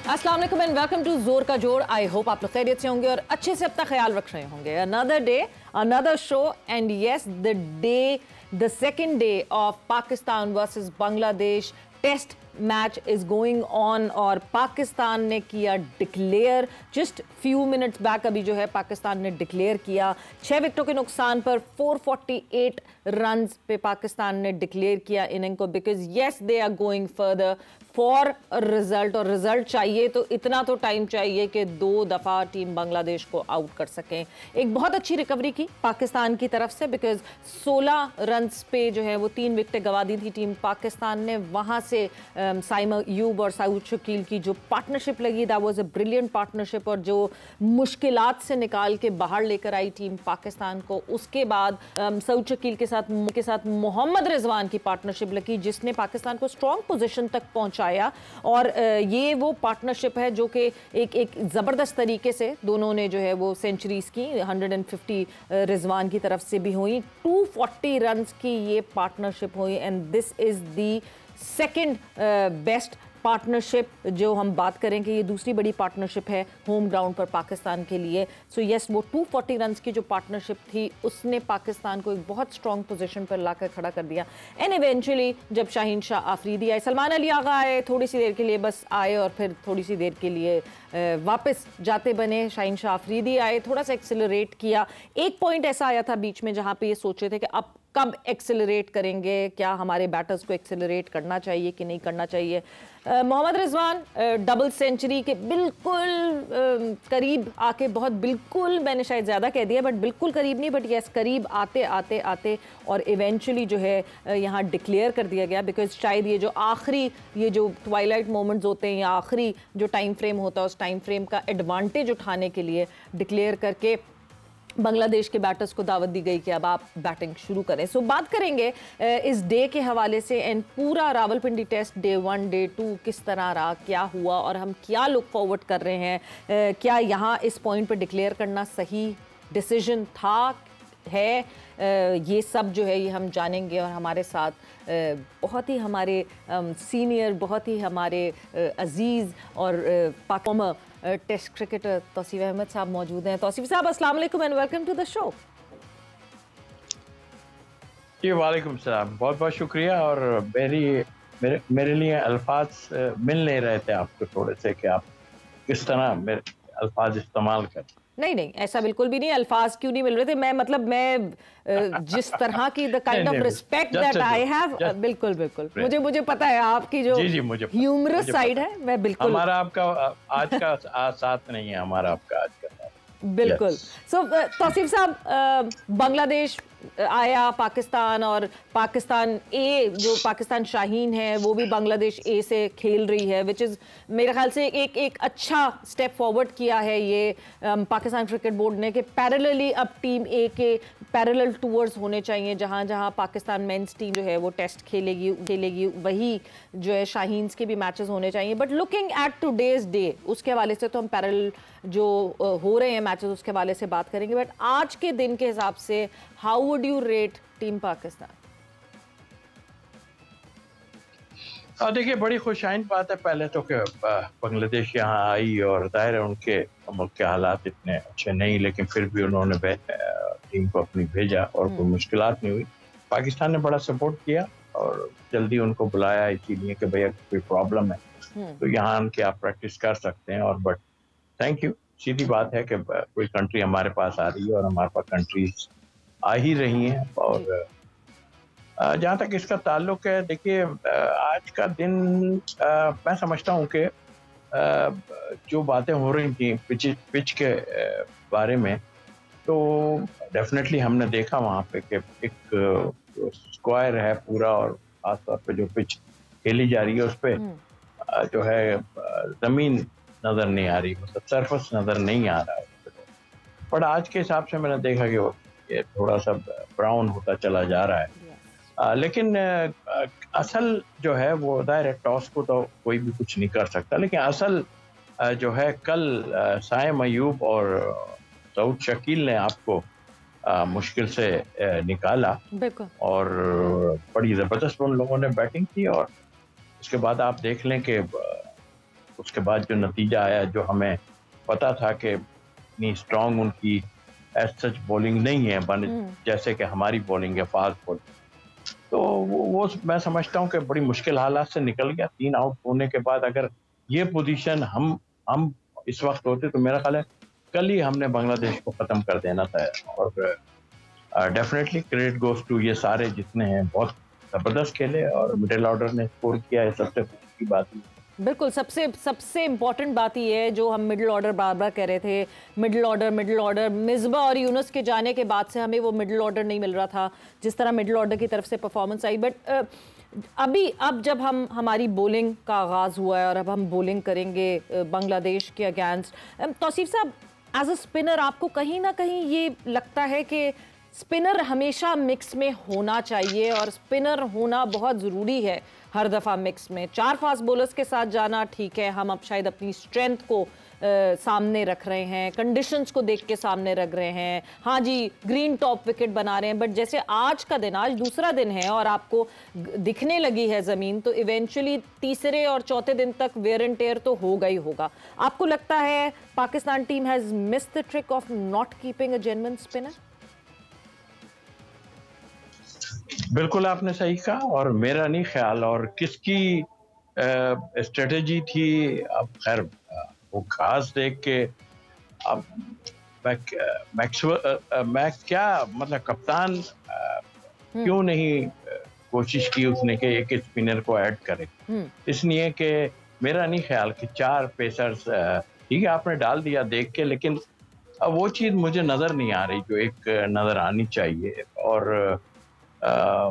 अस्सलाम वालेकुम and welcome to जोर का जोड़। आई होप आप लोग खैरियत से होंगे और अच्छे से अपना ख्याल रख रहे होंगे। Another day, another show and yes the second day of Pakistan versus Bangladesh test match is going on और पाकिस्तान ने किया declare just few minutes back. अभी जो है पाकिस्तान ने डिक्लेयर किया 6 विकेटों के नुकसान पर 448 रन्स पे पाकिस्तान ने डिक्लेयर किया इनिंग को, because yes they are going further for result. और रिजल्ट चाहिए तो इतना तो टाइम चाहिए कि 2 दफ़ा टीम बांग्लादेश को आउट कर सकें। एक बहुत अच्छी रिकवरी की पाकिस्तान की तरफ से, बिकॉज 16 रन्स पे जो है वो 3 विकेटें गंवा दी थी टीम पाकिस्तान ने। वहाँ से साइम अयूब और सऊद शकील की जो पार्टनरशिप लगी, that was a brilliant partnership, और जो मुश्किलात से निकाल के बाहर लेकर आई टीम पाकिस्तान को। उसके बाद सऊद शकील के साथ मोहम्मद रिजवान की पार्टनरशिप लगी, जिसने पाकिस्तान को स्ट्रॉन्ग पोजीशन तक पहुंचाया। और ये वो पार्टनरशिप है जो कि एक ज़बरदस्त तरीके से दोनों ने जो है वो सेंचुरीज की 150 रिजवान की तरफ से भी हुई, 240 रन्स की ये पार्टनरशिप हुई। And this is the second best partnership जो हम बात करें कि ये दूसरी बड़ी पार्टनरशिप है होम ग्राउंड पर पाकिस्तान के लिए। सो यस, वो 240 रन्स की जो पार्टनरशिप थी उसने पाकिस्तान को एक बहुत स्ट्रॉन्ग पोजीशन पर लाकर खड़ा कर दिया। एंड इवेंचुअली जब शाहीन शाह आफरीदी आए, सलमान अली आगा आए, थोड़ी सी देर के लिए बस आए और फिर थोड़ी सी देर के लिए वापस जाते बने। शाहीन शाह आफरीदी आए, थोड़ा सा एक्सेलरेट किया। एक पॉइंट ऐसा आया था बीच में जहाँ पे ये सोच रहे थे कि अब कब एक्सेलरेट करेंगे, क्या हमारे बैटर्स को एक्सेलरेट करना चाहिए कि नहीं करना चाहिए। मोहम्मद रिजवान डबल सेंचुरी के बिल्कुल करीब आके, बहुत बिल्कुल मैंने शायद ज़्यादा कह दिया, बट बिल्कुल करीब नहीं, बट यस करीब आते आते आते और इवेंचुअली जो है यहाँ डिक्लेयर कर दिया गया। बिकॉज शायद ये जो आखिरी ये जो ट्वाइलाइट मोमेंट्स होते हैं या आखिरी जो टाइम फ्रेम होता है, उस टाइम फ्रेम का एडवांटेज उठाने के लिए डिक्लेयर करके बांग्लादेश के बैटर्स को दावत दी गई कि अब आप बैटिंग शुरू करें। सो बात करेंगे इस डे के हवाले से एंड पूरा रावलपिंडी टेस्ट डे 1 डे 2 किस तरह रहा, क्या हुआ और हम क्या लुक फॉरवर्ड कर रहे हैं। क्या यहाँ इस पॉइंट पर डिक्लेयर करना सही डिसीजन था है, ये सब जो है ये हम जानेंगे। और हमारे साथ बहुत ही हमारे सीनियर, बहुत ही हमारे अजीज़ और performer test cricketer Tauseef Ahmed साहब मौजूद हैं। तौसीफ साहब, अस्सलाम वालेकुम and welcome to the show. जी वालेकुम सलाम, बहुत बहुत शुक्रिया। और मेरे लिए अल्फाज मिल नहीं रहे थे आपको थोड़े से कि आप किस तरह मेरे अल्फाज इस्तेमाल करें। नहीं, ऐसा बिल्कुल भी नहीं। अल्फाज क्यों नहीं मिल रहे थे, मैं जिस तरह की the kind of respect that I have, बिल्कुल मुझे पता है आपकी जो ह्यूमरस साइड है, मैं बिल्कुल। हमारा आपका आज का साथ नहीं है, हमारा आपका आज का साथ बिल्कुल। सो तौसीफ साहब, बांग्लादेश आया पाकिस्तान, और पाकिस्तान ए जो पाकिस्तान शाहीन है वो भी बांग्लादेश ए से खेल रही है, विच इज़ मेरे ख्याल से एक अच्छा स्टेप फॉरवर्ड किया है ये पाकिस्तान क्रिकेट बोर्ड ने कि पैरेलली अब टीम ए के पैरेलल टूर्स होने चाहिए। जहाँ पाकिस्तान मेंस टीम जो है वो टेस्ट खेलेगी वही जो है शाहीन्स के भी मैचेस होने चाहिए। But looking at today's day, उसके हवाले से तो हम पैरेलल जो हो रहे हैं मैचेस उसके हवाले से बात करेंगे। बट आज के दिन के हिसाब से how would you rate team Pakistan? देखिए, बड़ी खुशाइन बात है पहले तो कि बांग्लादेश यहाँ आई, और जाहिर है उनके मुल्क के हालात इतने अच्छे नहीं, लेकिन फिर भी उन्होंने टीम को अपनी भेजा और कोई मुश्किलात नहीं हुई। पाकिस्तान ने बड़ा सपोर्ट किया और जल्दी उनको बुलाया इसीलिए कि भैया कोई प्रॉब्लम है तो यहाँ आके आप प्रैक्टिस कर सकते हैं। और बट थैंक यू, सीधी बात है कि कोई कंट्री हमारे पास आ रही है और हमारे पास कंट्रीज आ ही रही हैं। और जहाँ तक इसका ताल्लुक है, देखिए आज का दिन मैं समझता हूँ कि जो बातें हो रही थी पिच के बारे में, तो डेफिनेटली हमने देखा वहाँ पे कि एक स्क्वायर है पूरा, और खासतौर पे जो पिच खेली जा रही है उस पर जो है ज़मीन नज़र नहीं आ रही, मतलब सरफेस नज़र नहीं आ रहा है। पर आज के हिसाब से मैंने देखा कि ये थोड़ा सा ब्राउन होता चला जा रहा है। लेकिन असल जो है वो दायरे टॉस को तो कोई भी कुछ नहीं कर सकता, लेकिन असल जो है कल साइम अयूब और सऊद शकील ने आपको मुश्किल से निकाला और बड़ी ज़बरदस्त उन लोगों ने बैटिंग की। और उसके बाद आप देख लें कि उसके बाद जो नतीजा आया, जो हमें पता था कि इतनी स्ट्रांग उनकी एज सच बॉलिंग नहीं है जैसे कि हमारी बॉलिंग है, फास्ट बॉलिंग। तो वो मैं समझता हूँ कि बड़ी मुश्किल हालात से निकल गया। 3 आउट होने के बाद अगर ये पोजीशन हम इस वक्त होते तो मेरा ख्याल है कल ही हमने बांग्लादेश को ख़त्म कर देना था। और डेफिनेटली क्रेडिट गोज टू ये सारे जितने हैं, बहुत ज़बरदस्त खेले और मिडिल ऑर्डर ने स्कोर किया है, सबसे खुशी की बात है। बिल्कुल, सबसे इम्पॉर्टेंट बात ये है जो हम मिडिल ऑर्डर बार बार कह रहे थे, मिडिल ऑर्डर मिसबा और यूनुस के जाने के बाद से हमें वो मिडिल ऑर्डर नहीं मिल रहा था जिस तरह मिडिल ऑर्डर की तरफ से परफॉर्मेंस आई। बट अब जब हमारी बॉलिंग का आगाज़ हुआ है और अब हम बॉलिंग करेंगे बांग्लादेश के अगेंस्ट, तौसीफ साहब एज अ स्पिनर आपको कहीं ना कहीं ये लगता है कि स्पिनर हमेशा मिक्स में होना चाहिए और स्पिनर होना बहुत ज़रूरी है हर दफ़ा मिक्स में? 4 फास्ट बॉलर्स के साथ जाना ठीक है, हम अब शायद अपनी स्ट्रेंथ को सामने रख रहे हैं, कंडीशंस को देख के सामने रख रहे हैं, हाँ जी ग्रीन टॉप विकेट बना रहे हैं, बट जैसे आज का दिन, आज दूसरा दिन है और आपको दिखने लगी है ज़मीन, तो इवेंचुअली तीसरे और चौथे दिन तक वेयर एंड टेयर तो होगा ही होगा। आपको लगता है Pakistan team has missed the trick of not keeping a genuine spinner? बिल्कुल आपने सही कहा, और मेरा नहीं ख्याल और किसकी स्ट्रेटेजी थी। अब खैर वो खास देख के अब मैं क्या मतलब कप्तान क्यों नहीं कोशिश की उसने कि एक स्पिनर को ऐड करे, इसलिए कि मेरा नहीं ख्याल कि 4 पेसर्स ठीक है आपने डाल दिया देख के, लेकिन अब वो चीज़ मुझे नज़र नहीं आ रही जो एक नज़र आनी चाहिए। और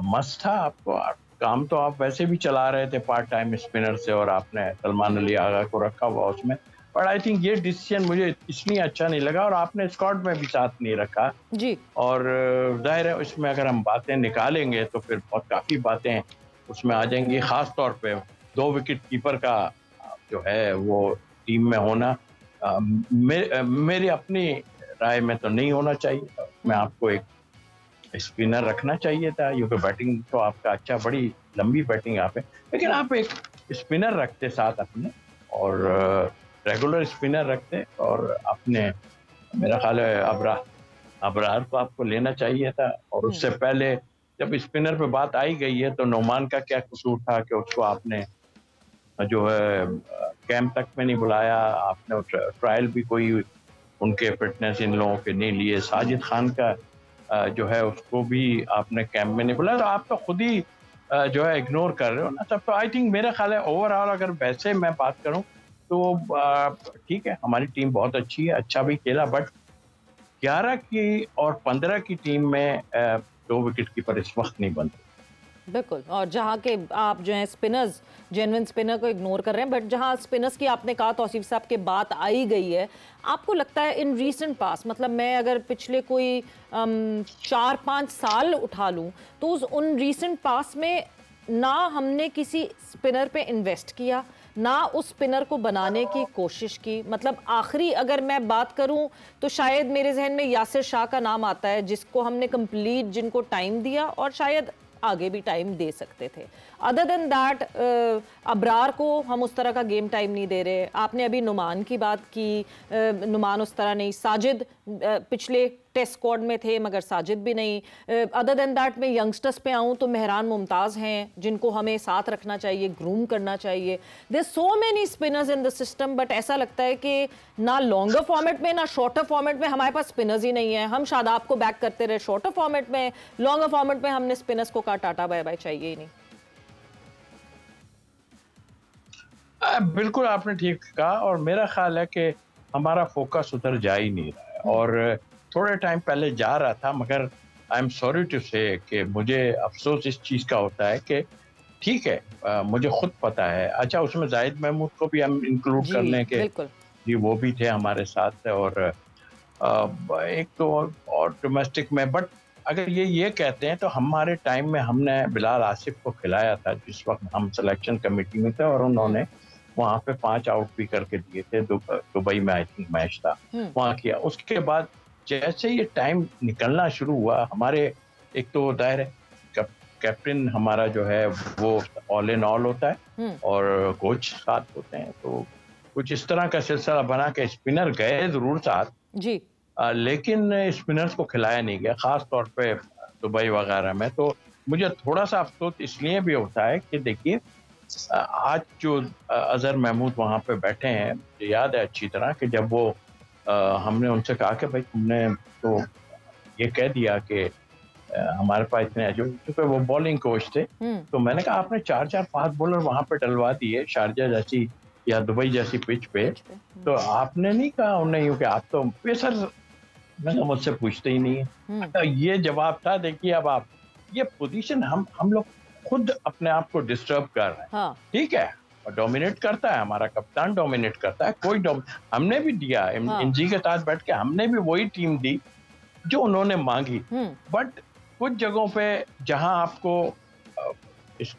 मस्त था आपको, काम तो आप वैसे भी चला रहे थे पार्ट टाइम स्पिनर से, और आपने सलमान अली आगा को रखा हुआ उसमें, बट आई थिंक ये डिसीजन मुझे इसलिए अच्छा नहीं लगा। और आपने स्क्वाड में भी साथ नहीं रखा जी, और जाहिर है इसमें अगर हम बातें निकालेंगे तो फिर बहुत काफ़ी बातें उसमें आ जाएंगी, ख़ास तौर पे 2 विकेट कीपर का जो है वो टीम में होना मेरी अपनी राय में तो नहीं होना चाहिए। मैं आपको एक स्पिनर रखना चाहिए था, क्योंकि बैटिंग तो आपका अच्छा, बड़ी लंबी बैटिंग आप है, लेकिन आप एक स्पिनर रखते साथ अपने, और रेगुलर स्पिनर रखते, और अपने मेरा ख्याल है अबरार को आपको लेना चाहिए था। और उससे पहले जब स्पिनर पे बात आई गई है तो नोमान का क्या कसूर था कि उसको आपने जो है कैंप तक में नहीं बुलाया, आपने ट्रायल भी कोई उनके फिटनेस इन लोगों के नहीं लिए, साजिद खान का जो है उसको भी आपने कैंप में नहीं बुलाया, तो आप तो खुद ही जो है इग्नोर कर रहे हो ना सब। तो आई थिंक मेरा ख्याल है ओवरऑल अगर वैसे मैं बात करूं तो ठीक है हमारी टीम बहुत अच्छी है, अच्छा भी खेला, बट 11 की और 15 की टीम में 2 विकेट कीपर इस वक्त नहीं बनते। बिल्कुल, और जहाँ के आप जो है स्पिनर्स, जेन्युइन स्पिनर को इग्नोर कर रहे हैं, बट जहाँ स्पिनर्स की आपने कहा तौसीफ साहब के बात आई गई है, आपको लगता है इन रीसेंट पास, मतलब मैं अगर पिछले कोई 4-5 साल उठा लूँ तो उन रीसेंट पास में ना हमने किसी स्पिनर पे इन्वेस्ट किया, ना उस स्पिनर को बनाने की कोशिश की। मतलब आखिरी अगर मैं बात करूं तो शायद मेरे जहन में यासिर शाह का नाम आता है, जिसको हमने कंप्लीट, जिनको टाइम दिया और शायद आगे भी टाइम दे सकते थे। अदर देन दैट अबरार को हम उस तरह का गेम टाइम नहीं दे रहे। आपने अभी नुमान की बात की, नुमान उस तरह नहीं, साजिद पिछले टेस्ट स्क्वाड में थे मगर साजिद भी नहीं। अदर देन दैट मैं यंगस्टर्स पे आऊँ तो मेहरान मुमताज़ हैं जिनको हमें साथ रखना चाहिए, ग्रूम करना चाहिए। There so many spinners in the system, but ऐसा लगता है कि ना लॉन्गर फॉर्मेट में ना शॉर्टर फॉर्मेट में हमारे पास स्पिनर्स ही नहीं है। हम शादाब को बैक करते रहे शॉर्टर फॉर्मेट में, लॉन्गर फॉर्मेट में हमने स्पिनर्स को कहा टाटा बाय बाय, चाहिए ही नहीं। बिल्कुल आपने ठीक कहा, और मेरा ख्याल है कि हमारा फोकस उधर जा ही नहीं रहा है, और थोड़े टाइम पहले जा रहा था, मगर आई एम सॉरी टू से कि मुझे अफसोस इस चीज़ का होता है कि ठीक है मुझे खुद पता है, अच्छा उसमें जाहिद महमूद को भी हम इंक्लूड कर लें कि जी वो भी थे हमारे साथ, और एक तो और डोमेस्टिक में, बट अगर ये कहते हैं तो हमारे टाइम में हमने बिलाल आसिफ को खिलाया था जिस वक्त हम सिलेक्शन कमेटी में थे, और उन्होंने वहाँ पे 5 आउट भी करके दिए थे। दुबई में आई थिंक मैच था, वहाँ किया। उसके बाद जैसे ये टाइम निकलना शुरू हुआ, हमारे एक तो दायरे कैप्टन हमारा जो है वो ऑल इन ऑल होता है और कोच साथ होते हैं, तो कुछ इस तरह का सिलसिला बना के स्पिनर गए जरूर साथ जी, लेकिन स्पिनर्स को खिलाया नहीं गया, खास तौर पे दुबई वगैरह में। तो मुझे थोड़ा सा अफसोस इसलिए भी होता है कि देखिए आज जो अजहर महमूद वहाँ पे बैठे हैं, मुझे याद है अच्छी तरह कि जब वो हमने उनसे कहा कि भाई तुमने तो ये कह दिया कि हमारे पास इतने जो क्योंकि वो बॉलिंग कोच थे, तो मैंने कहा आपने 4-4 फास्ट बॉलर वहाँ पे डलवा दिए शारजा जैसी या दुबई जैसी पिच पे, तो आपने नहीं कहा उन्हें कि आप तो पेसर, मैंने मुझसे पूछते ही नहीं है। तो ये जवाब था। देखिए अब आप ये पोजीशन हम लोग खुद अपने आप को डिस्टर्ब कर रहे हैं। हाँ, ठीक है, और डोमिनेट करता है हमारा कप्तान, डोमिनेट करता है, कोई हमने भी दिया एमजी के साथ बैठ के, हमने भी वही टीम दी जो उन्होंने मांगी। बट कुछ जगहों पे जहां आपको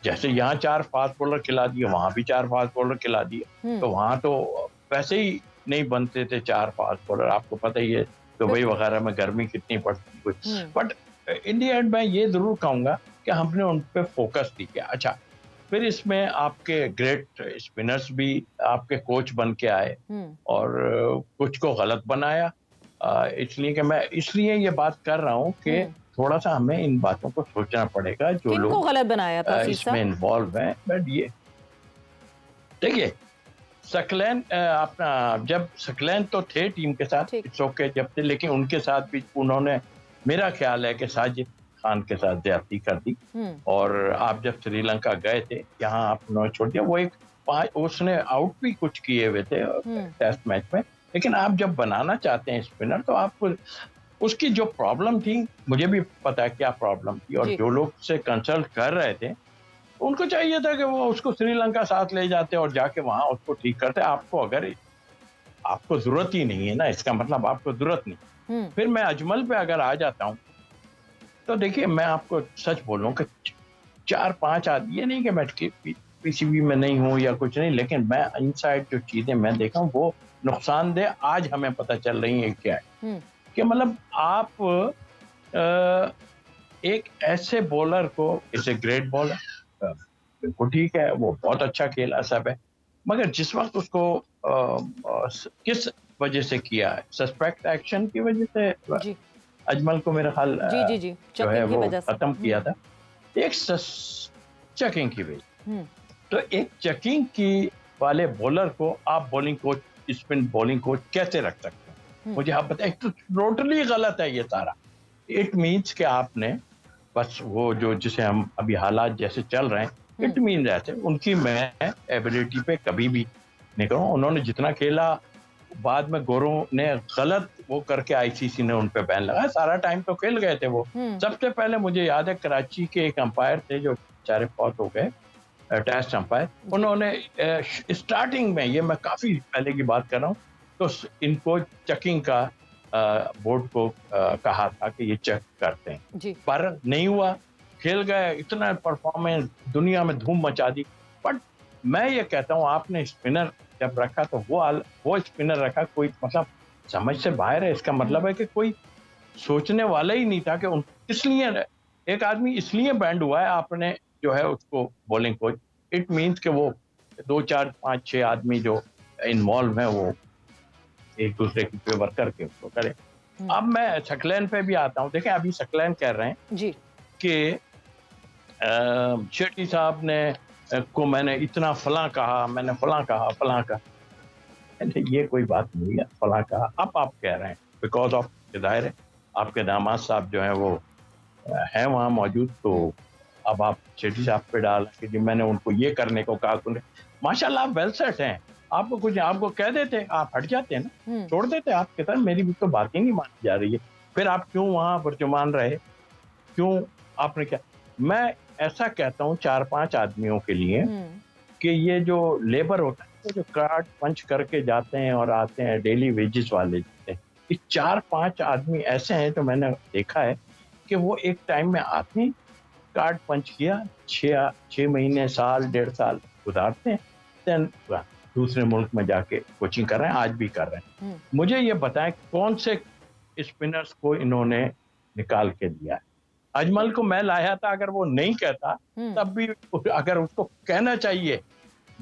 जैसे यहाँ 4 फास्ट बॉलर खिला दिए, वहां भी 4 फास्ट बॉलर खिला दिए, तो वहां तो वैसे ही नहीं बनते थे 4 फास्ट बॉलर। आपको पता ही है दुबई वगैरह में गर्मी कितनी पड़ती कुछ। बट इन दी एंड मैं ये जरूर कहूंगा कि हमने उन पे फोकस नहीं किया। अच्छा, फिर इसमें आपके ग्रेट स्पिनर्स भी आपके कोच बन के आए और कुछ को गलत बनाया। इसलिए ये बात कर रहा हूँ कि थोड़ा सा हमें इन बातों को सोचना पड़ेगा जो लोग गलत बनाया था इसमें इन्वॉल्व हैं। बट ये देखिए सकलैन अपना जब सकलैन तो थे टीम के साथ, इट्स ओके जब थे, लेकिन उनके साथ भी उन्होंने, मेरा ख्याल है कि साजिद खान के साथ ज्यादती कर दी। और आप जब श्रीलंका गए थे, यहाँ आप उन्होंने छोड़ दिया। वो उसने आउट भी कुछ किए हुए थे टेस्ट मैच में, लेकिन आप जब बनाना चाहते हैं स्पिनर तो आपको उसकी जो प्रॉब्लम थी, मुझे भी पता है क्या प्रॉब्लम थी, और जो लोग से कंसल्ट कर रहे थे उनको चाहिए था कि वो उसको श्रीलंका साथ ले जाते और जाके वहां उसको ठीक करते। आपको जरूरत ही नहीं है ना, इसका मतलब आपको जरूरत नहीं। फिर मैं अजमल पे अगर आ जाता हूँ तो देखिए मैं आपको सच बोलूं कि 4-5 आदमी, ये नहीं कि मैं पीसीबी में नहीं हूँ या कुछ नहीं, लेकिन मैं इनसाइड जो चीजें मैं देखा हूँ वो नुकसानदेह आज हमें पता चल रही है क्या है। कि मतलब आप एक ऐसे बॉलर को, इज ए ग्रेट बॉलर, बिल्कुल ठीक है, वो बहुत अच्छा खेला सब है, मगर जिस वक्त उसको किस वजह से किया है, सस्पेक्ट एक्शन की वजह से अजमल को मेरा ख्याल जो है वो खत्म किया था, एक चेकिंग की वजह। तो एक चेकिंग की वाले बॉलर को आप bowling coach, spin bowling coach कैसे रख सकते हैं? मुझे आप बताएं। तो टोटली गलत है ये सारा। इट मीन्स कि आपने बस वो जो जिसे हम अभी हालात जैसे चल रहे हैं, इट मीन्स ऐसे उनकी मैं एबिलिटी पे कभी भी नहीं कहूँ। उन्होंने जितना खेला, बाद में गोरों ने गलत वो करके आईसीसी ने उन पे बैन लगाया। सारा टाइम तो खेल गए थे वो। सबसे पहले मुझे याद है कराची के एक अंपायर थे जो बेचारे फौत हो गए, टेस्ट अंपायर, उन्होंने स्टार्टिंग में, ये मैं काफी पहले की बात कर रहा हूँ, तो इनको चेकिंग का बोर्ड को कहा था कि ये चेक करते हैं, पर नहीं हुआ, खेल गए, इतना परफॉर्मेंस दुनिया में धूम मचा दी। बट मैं ये कहता हूँ आपने स्पिनर जब रखा तो वो स्पिनर रखा, कोई मतलब समझ से बाहर है। इसका मतलब है कि कोई सोचने वाला ही नहीं था कि इसलिए एक आदमी इसलिए बैंड हुआ है, आपने जो है उसको बॉलिंग कोच। इट मीन्स कि वो 2, 4, 5, 6 आदमी जो इन्वॉल्व है वो एक दूसरे की फेवर करके उसको करे। अब मैं सकलैन पे भी आता हूँ। देखें अभी सकलैन कह रहे हैं कि शेट्टी साहब ने को मैंने इतना फलां कहा, मैंने फलां कहा। ये कोई बात नहीं है फलां कहा। अब आप कह रहे हैं बिकॉज ऑफ, जाहिर है आपके दामाद साहब जो हैं वो हैं वहाँ मौजूद, तो अब आप शेट्टी साहब पे डाल कि जी मैंने उनको ये करने को कहा। माशाल्लाह आप वेल सेट हैं, आपको कुछ आपको कह देते आप हट जाते हैं ना, छोड़ देते आपके साथ, मेरी भी तो बात ही नहीं मानी जा रही है। फिर आप क्यों वहाँ बर्जुमान रहे, क्यों आपने क्या? मैं ऐसा कहता हूँ 4-5 आदमियों के लिए कि ये जो लेबर होता है, तो जो कार्ड पंच करके जाते हैं और आते हैं, डेली वेजेस वाले जाते हैं, ये 4-5 आदमी ऐसे हैं जो मैंने देखा है कि वो एक टाइम में आते हैं, कार्ड पंच किया, 6 महीने, साल, 1.5 साल गुजारते हैं, देन दूसरे मुल्क में जाके कोचिंग कर रहे हैं, आज भी कर रहे हैं। मुझे ये बताएं कौन से स्पिनर्स को इन्होंने निकाल के दिया है? अजमल को मैं लाया था, अगर वो नहीं कहता तब भी, अगर उसको कहना चाहिए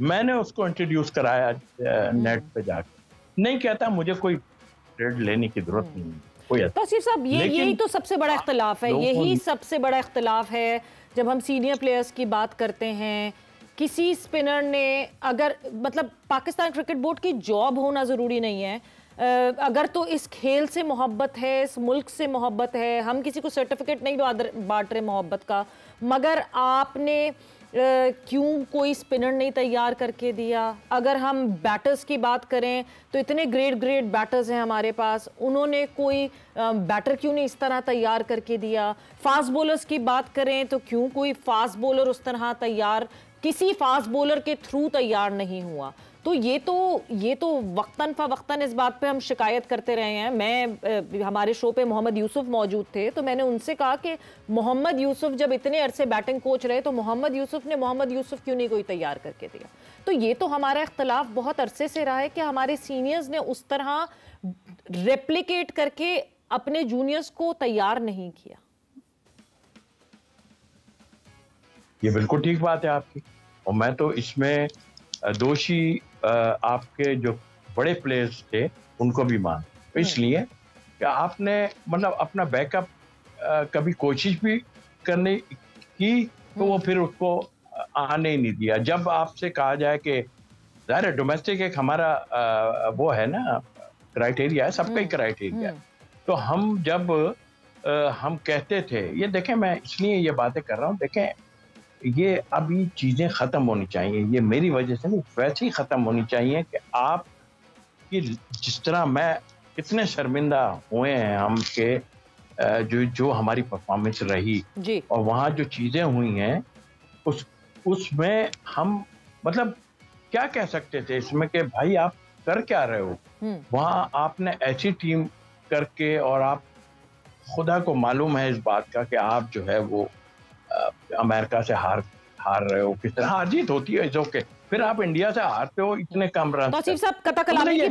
मैंने उसको इंट्रोड्यूस कराया नेट पे जाकर। नहीं कहता मुझे कोई ट्रेड लेने की जरूरत नहीं है कोई। तौसीफ साहब, यही तो सबसे बड़ा इख्तलाफ है, यही सबसे बड़ा इख्तलाफ है जब हम सीनियर प्लेयर्स की बात करते हैं। किसी स्पिनर ने अगर, मतलब पाकिस्तान क्रिकेट बोर्ड की जॉब होना ज़रूरी नहीं है, अगर तो इस खेल से मोहब्बत है, इस मुल्क से मोहब्बत है, हम किसी को सर्टिफिकेट नहीं बांट रहे मोहब्बत का, मगर आपने क्यों कोई स्पिनर नहीं तैयार करके दिया? अगर हम बैटर्स की बात करें तो इतने ग्रेट बैटर्स हैं हमारे पास, उन्होंने कोई बैटर क्यों नहीं इस तरह तैयार करके दिया? फास्ट बॉलर्स की बात करें तो क्यों कोई फास्ट बॉलर उस तरह तैयार, किसी फास्ट बॉलर के थ्रू तैयार नहीं हुआ? तो ये तो वक्तन फ़वक्तन इस बात पे हम शिकायत करते रहे हैं। मैं हमारे शो पे मोहम्मद यूसुफ मौजूद थे तो मैंने उनसे कहा कि मोहम्मद यूसुफ जब इतने अरसे बैटिंग कोच रहे तो मोहम्मद यूसुफ क्यों नहीं कोई तैयार करके दिया? तो ये तो हमारा इख्तलाफ बहुत अरसे से रहा है कि हमारे सीनियर्स ने उस तरह रेप्लिकेट करके अपने जूनियर्स को तैयार नहीं किया। ये बिल्कुल ठीक बात है आपकी, और मैं तो इसमें दोषी आपके जो बड़े प्लेयर्स थे उनको भी मान, इसलिए कि आपने मतलब अपना बैकअप कभी कोशिश भी करने की तो वो फिर उसको आने ही नहीं दिया। जब आपसे कहा जाए कि ज़ाहिर है डोमेस्टिक एक हमारा वो है ना, क्राइटेरिया है, सबका ही क्राइटेरिया है। तो हम जब हम कहते थे, ये देखें मैं इसलिए ये बातें कर रहा हूँ, देखें ये अभी चीज़ें ख़त्म होनी चाहिए, ये मेरी वजह से नहीं, वैसे ही ख़त्म होनी चाहिए कि आप कि जिस तरह मैं इतने शर्मिंदा हुए हैं हम के जो हमारी परफॉर्मेंस रही जी। और वहाँ जो चीज़ें हुई हैं उसमें हम मतलब क्या कह सकते थे इसमें कि भाई आप कर क्या रहे हो? वहाँ आपने ऐसी टीम करके, और आप खुदा को मालूम है इस बात का कि आप जो है वो अमेरिका से हार रहे हो, किस तरह हार जीत होती है, जो के फिर आप इंडिया से हारते हो इतने कम रन। तौसीफ साहब, कता कलामी की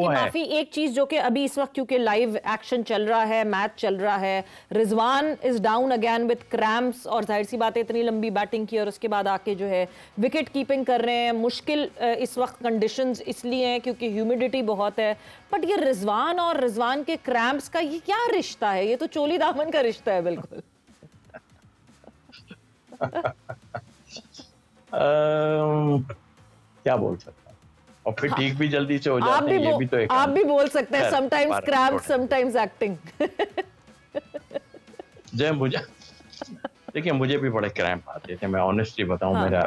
माफी, एक चीज जो कि अभी इस वक्त क्योंकि लाइव एक्शन चल रहा है, मैच चल रहा है, Rizwan is down again with cramps, और जाहिर सी बात है इतनी लंबी बैटिंग की और उसके बाद आके जो है विकेट कीपिंग कर रहे हैं। मुश्किल इस वक्त कंडीशंस इसलिए हैं क्योंकि ह्यूमिडिटी बहुत है, बट ये रिजवान और रिजवान के क्रैम्प्स का ये क्या रिश्ता है? ये तो चोली दामन का रिश्ता है बिल्कुल। क्या बोल सकता हूँ, और फिर ठीक भी जल्दी से हो जाते हैं, ये भी तो एक आप भी बोल सकते हैं, समटाइम्स क्रैम्प समटाइम्स एक्टिंग। जय मुझे देखिए, मुझे भी बड़े क्रैम्प आते थे, मैं ऑनेस्टली बताऊं। मेरा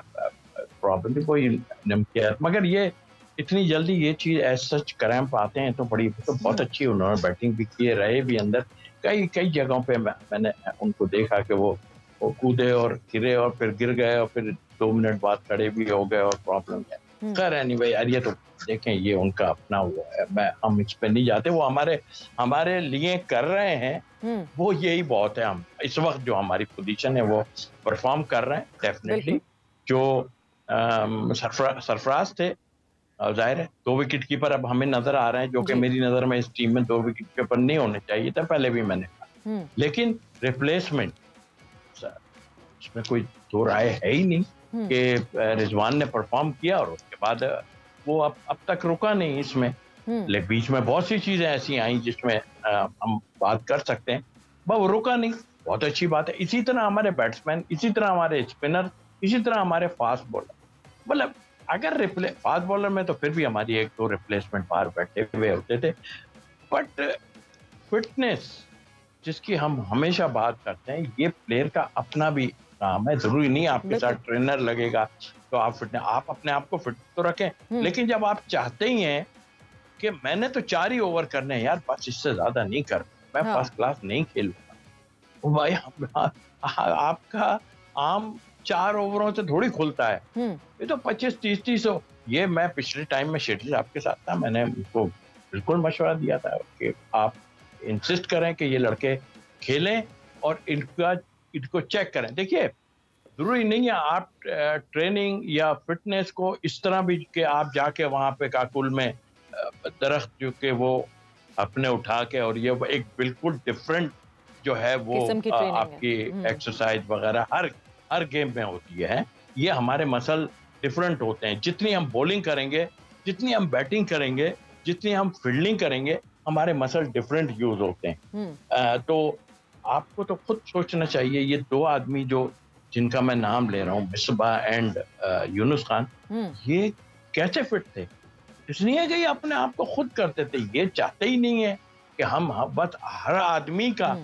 प्रॉब्लम भी कोई किया, मगर ये इतनी जल्दी ये चीज एज सच क्रैम्प आते हैं तो बड़ी तो बहुत अच्छी उन्होंने बैटिंग भी किए, रहे भी अंदर कई जगहों पे मैंने उनको देखा कि वो कूदे और गिरे और फिर गिर गए और फिर 2 मिनट बाद खड़े भी हो गए और प्रॉब्लम है। खैर एनीवे यार, ये तो देखें ये उनका अपना वो है, हम इस पे नहीं जाते। वो हमारे लिए कर रहे हैं, वो यही बहुत है। हम इस वक्त जो हमारी पोजीशन है वो परफॉर्म कर रहे हैं डेफिनेटली। जो सरफराज थे, जाहिर है 2 विकेट कीपर अब हमें नजर आ रहे हैं, जो कि मेरी नजर में इस टीम में 2 विकेट कीपर नहीं होने चाहिए था, पहले भी मैंने कहा। लेकिन रिप्लेसमेंट इसमें कोई दो राय है ही नहीं कि रिजवान ने परफॉर्म किया और उसके बाद वो अब तक रुका नहीं इसमें। लेकिन बीच में बहुत सी चीजें ऐसी आई जिसमें हम बात कर सकते हैं, वो रुका नहीं, बहुत अच्छी बात है। इसी तरह हमारे बैट्समैन, इसी तरह हमारे स्पिनर, इसी तरह हमारे फास्ट बॉलर, मतलब अगर फास्ट बॉलर में तो फिर भी हमारी 1-2 रिप्लेसमेंट बाहर बैठे हुए होते थे, बट फिटनेस जिसकी हम हमेशा बात करते हैं, ये प्लेयर का अपना भी काम है। जरूरी नहीं आपके साथ ट्रेनर लगेगा तो आप अपने आप को फिट तो रखें, लेकिन जब आप चाहते ही हैं कि मैंने तो 4 ही ओवर करने हैं यार, बस इससे ज्यादा नहीं कर, मैं फर्स्ट क्लास नहीं खेलूंगा, भाई आपका आम 4 ओवरों से थोड़ी खुलता है। ये तो 25-30 हो। ये मैं पिछले टाइम में शेट्टी साहब के साथ था, मैंने उनको बिल्कुल मशवरा दिया था कि आप इंसिस्ट करें कि ये लड़के खेलें और इनको चेक करें। देखिए जरूरी नहीं है आप ट्रेनिंग या फिटनेस को इस तरह भी कि आप जाके वहां पे काकुल में दरख्त जो के वो अपने उठा के, और ये एक बिल्कुल डिफरेंट जो है वो आपकी एक्सरसाइज वगैरह हर गेम में होती है। ये हमारे मसल डिफरेंट होते हैं। जितनी हम बॉलिंग करेंगे, जितनी हम बैटिंग करेंगे, जितनी हम फील्डिंग करेंगे, हमारे मसल डिफरेंट यूज होते हैं। तो आपको तो खुद सोचना चाहिए, ये दो आदमी जो जिनका मैं नाम ले रहा हूँ, मिसबाह एंड यूनुस खान, ये कैसे फिट थे? इसलिए कि ये अपने आप को खुद करते थे। ये चाहते ही नहीं है कि हम बस हर आदमी का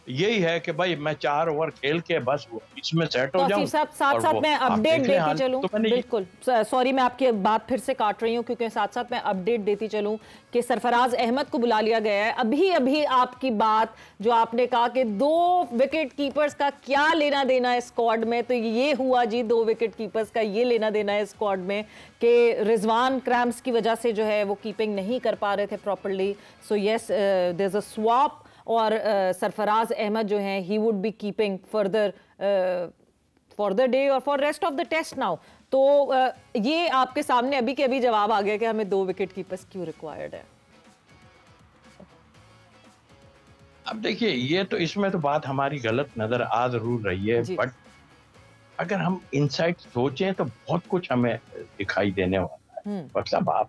यही है कि भाई मैं 4 ओवर खेल के बस इसमें सेट हो जाऊं। साथ साथ मैं अपडेट देती चलूं, बिल्कुल सॉरी मैं आपकी बात फिर से काट रही हूं, क्योंकि साथ साथ मैं अपडेट देती चलूं कि सरफराज अहमद को बुला लिया गया है। अभी अभी आपकी बात जो आपने कहा कि 2 विकेट कीपर्स का क्या लेना देना है स्क्वाड में, तो ये हुआ जी, 2 विकेट कीपर्स का ये लेना देना है स्क्वाड में कि रिजवान क्रैम्प्स की वजह से जो है वो कीपिंग नहीं कर पा रहे थे properly. So yes, there is a swap, और सरफराज अहमद जो हैं he would be keeping further for the day और for rest of the test now. तो ये आपके सामने अभी के अभी जवाब आ गया कि हमें 2 विकेट कीपर्स क्यों रिक्वायर्ड है। अब देखिए, ये तो इसमें तो बात हमारी गलत नजर आ जरूर रही है, बट अगर हम इनसाइड सोचें तो बहुत कुछ हमें दिखाई देने वाला है। मतलब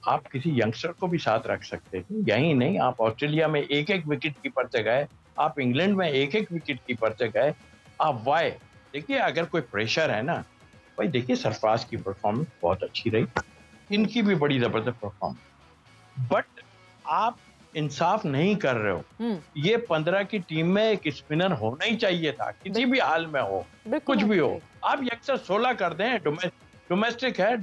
आप किसी यंगस्टर को भी साथ रख सकते हैं। यही नहीं, आप ऑस्ट्रेलिया में 1-1 विकेट कीपर से गए, आप इंग्लैंड में 1-1 विकेट कीपर से गए, आप वाई देखिए, अगर कोई प्रेशर है ना भाई, देखिए सरफराज की परफॉर्मेंस बहुत अच्छी रही, इनकी भी बड़ी जबरदस्त परफॉर्मेंस, बट आप इंसाफ नहीं कर रहे हो। ये 15 की टीम में एक स्पिनर होना ही चाहिए था, किसी भी हाल में हो, कुछ भी हो। आप यंगस्टर 16 कर दें, डोमेस्टिक है,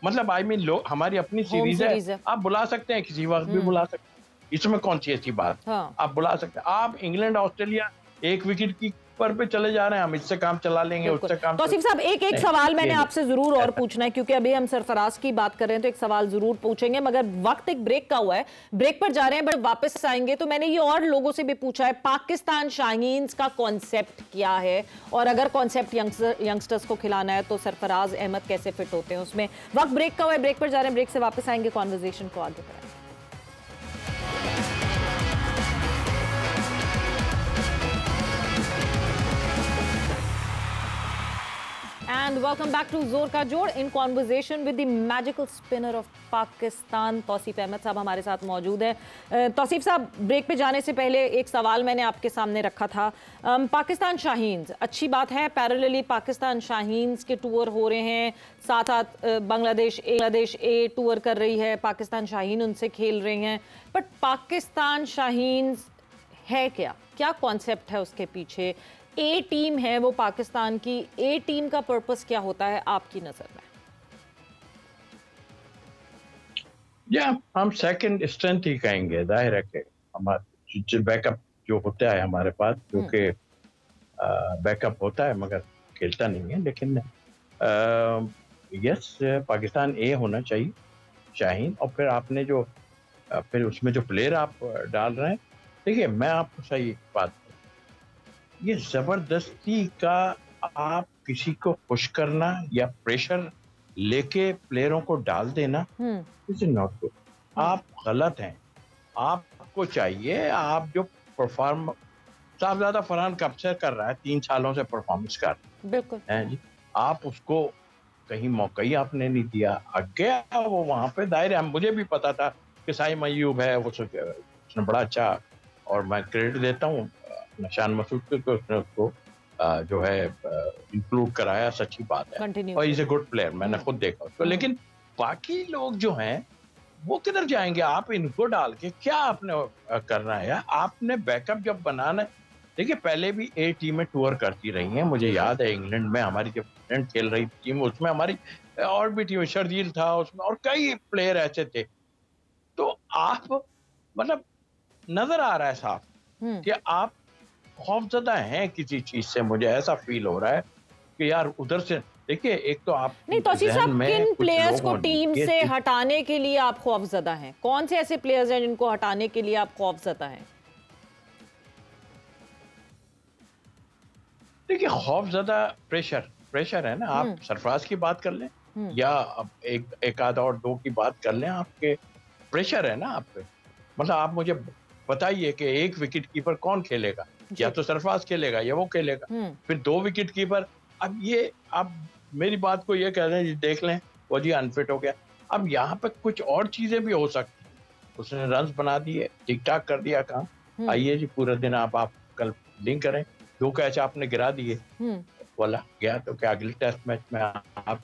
मतलब आई मीन लोग, हमारी अपनी सीरीज है, आप बुला सकते हैं, किसी वक्त भी बुला सकते हैं, इसमें कौन सी ऐसी बात। आप बुला सकते हैं। आप इंग्लैंड ऑस्ट्रेलिया 1 विकेट कीपर पे चले जा रहे हैं, हम इससे काम चला लेंगे, उससे काम। तौसीफ साहब, एक सवाल मैंने आपसे जरूर और पूछना है, क्योंकि अभी हम सरफराज की बात कर रहे हैं तो एक सवाल जरूर पूछेंगे, मगर वक्त एक ब्रेक का हुआ है, ब्रेक पर जा रहे हैं, बट वापस आएंगे। तो मैंने ये और लोगों से भी पूछा है, पाकिस्तान शाहीन्स का कॉन्सेप्ट क्या है, और अगर कॉन्सेप्ट यंगस्टर्स को खिलाना है तो सरफराज अहमद कैसे फिट होते हैं उसमें। वक्त ब्रेक का हुआ है, ब्रेक पर जा रहे हैं, ब्रेक से वापस आएंगे, कॉन्वर्सेशन को आगे बढ़ाएंगे। And welcome back to जोर का जोड़, in conversation with the magical spinner of Pakistan, Tausif Ahmed साहब हमारे साथ मौजूद है। तौसीफ साहब, ब्रेक पे जाने से पहले एक सवाल मैंने आपके सामने रखा था। पाकिस्तान शाहीन्स, अच्छी बात है, पैरेलली पाकिस्तान शाहीन्स के टूर हो रहे हैं, साथ साथ बांग्लादेश ए टूर कर रही है, पाकिस्तान शाहीन उनसे खेल रही हैं, बट पाकिस्तान शाहीन्स है क्या कॉन्सेप्ट है उसके पीछे? ए टीम है वो पाकिस्तान की, ए टीम का पर्पस क्या होता है आपकी नजर में? हम सेकंड स्ट्रेंथ ही कहेंगे, जाहिर है कि हमारा बैकअप जो होता है हमारे पास, जो कि बैकअप होता है मगर खेलता नहीं है, लेकिन यस, पाकिस्तान ए होना चाहिए शाहीन। और फिर आपने जो फिर उसमें जो प्लेयर आप डाल रहे हैं, देखिए मैं आपको सही बात, ये जबरदस्ती का आप किसी को पुश करना या प्रेशर लेके प्लेयरों को डाल देना, इज नॉट गुड। आप गलत हैं। आपको चाहिए, आप जो परफॉर्म, साहबजादा फरहान कब से कर रहा है, 3 सालों से परफॉर्मेंस कर बिल्कुल है जी, आप उसको कहीं मौका ही आपने नहीं दिया। आगे वो वहां पे दायरे, हम मुझे भी पता था कि साइम अय्यूब है, उसने बड़ा अच्छा, और मैं क्रेडिट देता हूँ निशान मसूद को, उसने उसको जो है इंक्लूड कराया, सच्ची बात है, और इज ए गुड प्लेयर, मैंने खुद देखा उसको। लेकिन बाकी लोग जो हैं वो किधर जाएंगे? आप इनको डाल के क्या आपने करना है? आपने बैकअप जब बनाना है, देखिए पहले भी ए टीमें टूर करती रही हैं, मुझे याद है इंग्लैंड में हमारी जब इंग्लैंड खेल रही टीम, उसमें हमारी और भी टीम, शर्जील था उसमें, और कई प्लेयर ऐसे थे। तो आप मतलब नजर आ रहा है साफ कि आप खौफजदा हैं किसी चीज से, मुझे ऐसा फील हो रहा है कि यार उधर से देखिए, एक तो आप नहीं, तौसीफ साहब, किन प्लेयर्स को टीम से हटाने के लिए आप खौफजदा हैं? कौन से ऐसे प्लेयर्स हैं जिनको हटाने के लिए आप खौफजदा हैं? देखिए खौफजदा प्रेशर है ना। आप सरफराज की बात कर लें या अब एक आधा और 2 की बात कर लें, आपके प्रेशर है ना आप पे। मतलब आप मुझे बताइए कि 1 विकेट कीपर कौन खेलेगा? या तो सरफराज खेलेगा या वो खेलेगा, फिर 2 विकेट कीपर। अब ये आप मेरी बात को ये कह रहे हैं जी देख लें वो जी अनफिट हो गया। अब यहाँ पे कुछ और चीजें भी हो सकती हैं। उसने रन्स बना दिए, ठीक ठाक कर दिया काम, आइए जी पूरे दिन आप कल फील्डिंग करें, 2 कैच आपने गिरा दिए, बोला गया तो क्या अगले टेस्ट मैच में आप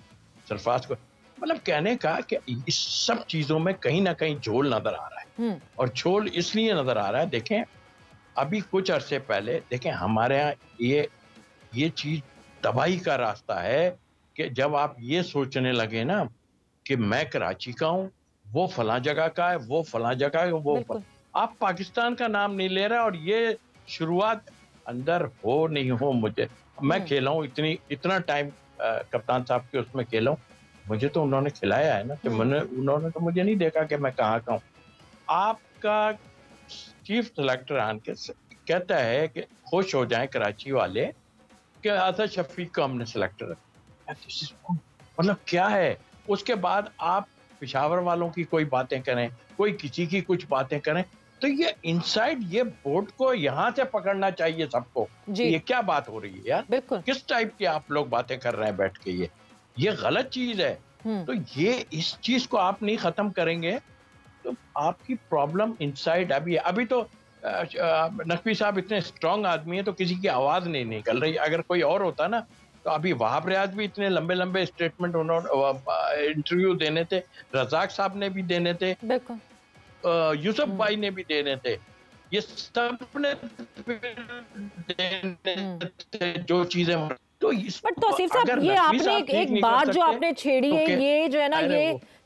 सरफराज को, मतलब कहने का कि इस सब चीजों में कहीं ना कहीं झोल नजर आ रहा है। और झोल इसलिए नजर आ रहा है, देखें अभी कुछ अरसे पहले देखें हमारे यहाँ ये चीज तबाही का रास्ता है कि जब आप ये सोचने लगे ना कि मैं कराची का हूँ, वो फला जगह का है, वो फला जगह है, वो आप पाकिस्तान का नाम नहीं ले रहे, और ये शुरुआत अंदर हो नहीं हो, मुझे मैं खेला हूँ इतना टाइम कप्तान साहब के उसमें खेला हूँ, मुझे तो उन्होंने खिलाया है ना, तो उन्होंने तो मुझे नहीं देखा कि मैं कहाँ का हूँ। आपका चीफ सेलेक्टर आन के कहता है कि खुश हो जाएं कराची वाले कि आसिफ शफीक को हमने सेलेक्टर रखा, मतलब क्या है। उसके बाद आप पेशावर वालों की कोई बातें करें, कोई किसी की कुछ बातें करें, तो ये इनसाइड ये बोर्ड को यहाँ से पकड़ना चाहिए सबको। ये क्या बात हो रही है यार, किस टाइप की आप लोग बातें कर रहे हैं बैठ के, ये गलत चीज है। तो ये इस चीज को आप नहीं खत्म करेंगे तो आपकी प्रॉब्लम इनसाइड अभी तो नकवी साहब इतने स्ट्रांग आदमी है तो किसी की आवाज नहीं निकल रही। अगर कोई और होता ना तो अभी वहाब रियाज भी इतने लंबे लंबे स्टेटमेंट उन्होंने इंटरव्यू देने थे, रजाक साहब ने भी देने थे, यूसुफ भाई ने भी देने थे, ये सब ने देने थे जो चीजें। तो बट तौसीफ साहब ये आपने एक बात जो आपने छेड़ी है, ये जो है ना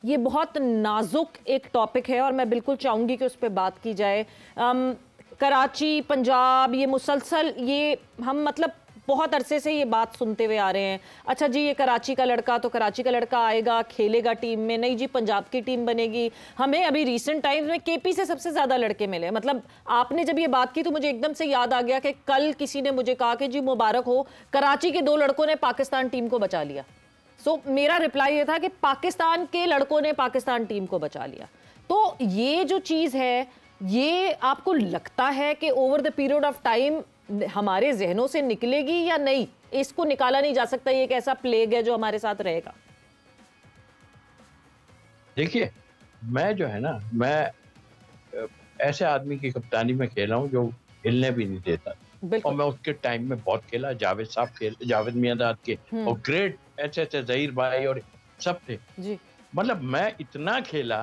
ये बहुत नाजुक एक टॉपिक है और मैं बिल्कुल चाहूंगी कि उस पर बात की जाए। कराची, पंजाब, ये मुसलसल ये हम मतलब बहुत अरसे से ये बात सुनते हुए आ रहे हैं, अच्छा जी ये कराची का लड़का तो कराची का लड़का आएगा खेलेगा टीम में, नहीं जी पंजाब की टीम बनेगी। हमें अभी रीसेंट टाइम्स में केपी से सबसे ज्यादा लड़के मिले। मतलब आपने जब ये बात की तो मुझे एकदम से याद आ गया कि कल किसी ने मुझे कहा कि जी मुबारक हो, कराची के 2 लड़कों ने पाकिस्तान टीम को बचा लिया। सो मेरा रिप्लाई ये था कि पाकिस्तान के लड़कों ने पाकिस्तान टीम को बचा लिया। तो ये जो चीज है, ये आपको लगता है कि over the period of time हमारे जहनों से निकलेगी या नहीं? इसको निकाला नहीं जा सकता, ये एक ऐसा प्लेग है जो हमारे साथ रहेगा। देखिए मैं जो है ना, मैं ऐसे आदमी की कप्तानी में खेला हूं जो हिलने भी नहीं देता, और मैं उसके टाइम में बहुत खेला, जावेद साहब खेले, जावेद मियांदाद के, और ग्रेट ऐसे जहीर भाई और सब थे जी। मतलब मैं इतना खेला,